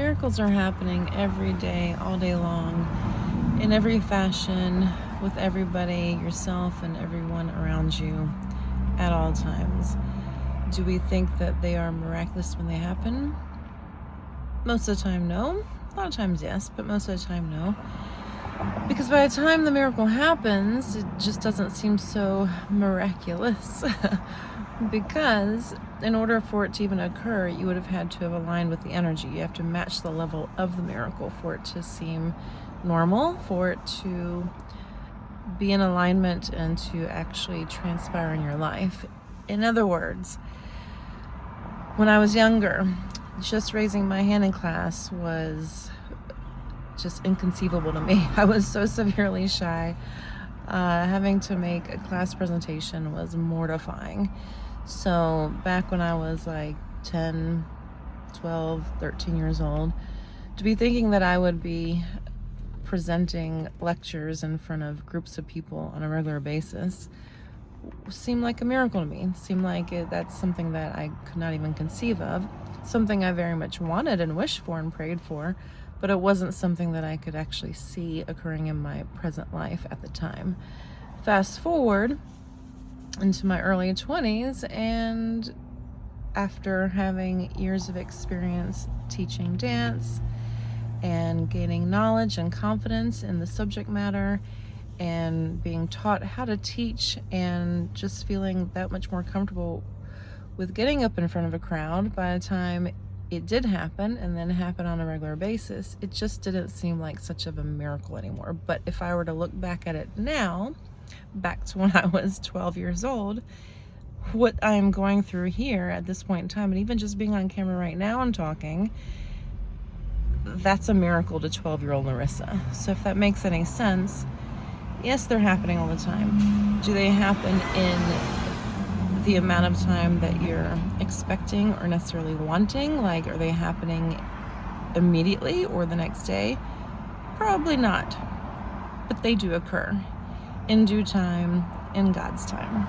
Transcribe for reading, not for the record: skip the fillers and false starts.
Miracles are happening every day, all day long, in every fashion, with everybody, yourself, and everyone around you at all times. Do we think that they are miraculous when they happen? Most of the time, no. A lot of times, yes, but most of the time, no. Because by the time the miracle happens, it just doesn't seem so miraculous. Because in order for it to even occur, you would have had to have aligned with the energy. You have to match the level of the miracle for it to seem normal, for it to be in alignment and to actually transpire in your life. In other words, when I was younger, just raising my hand in class was just inconceivable to me. I was so severely shy. Having to make a class presentation was mortifying. So back when I was like 10, 12, 13 years old, to be thinking that I would be presenting lectures in front of groups of people on a regular basis seemed like a miracle to me. It seemed like that's something that I could not even conceive of, something I very much wanted and wished for and prayed for, but it wasn't something that I could actually see occurring in my present life at the time. Fast forward into my early 20s, and after having years of experience teaching dance and gaining knowledge and confidence in the subject matter and being taught how to teach and just feeling that much more comfortable with getting up in front of a crowd, by the time it did happen and then happen on a regular basis, it just didn't seem like such of a miracle anymore. But if I were to look back at it now, back to when I was 12 years old, what I'm going through here at this point in time, and even just being on camera right now and talking, that's a miracle to 12-year-old Marissa. So if that makes any sense, yes, they're happening all the time. Do they happen in the amount of time that you're expecting or necessarily wanting? Like, are they happening immediately or the next day? Probably not. But they do occur in due time, in God's time.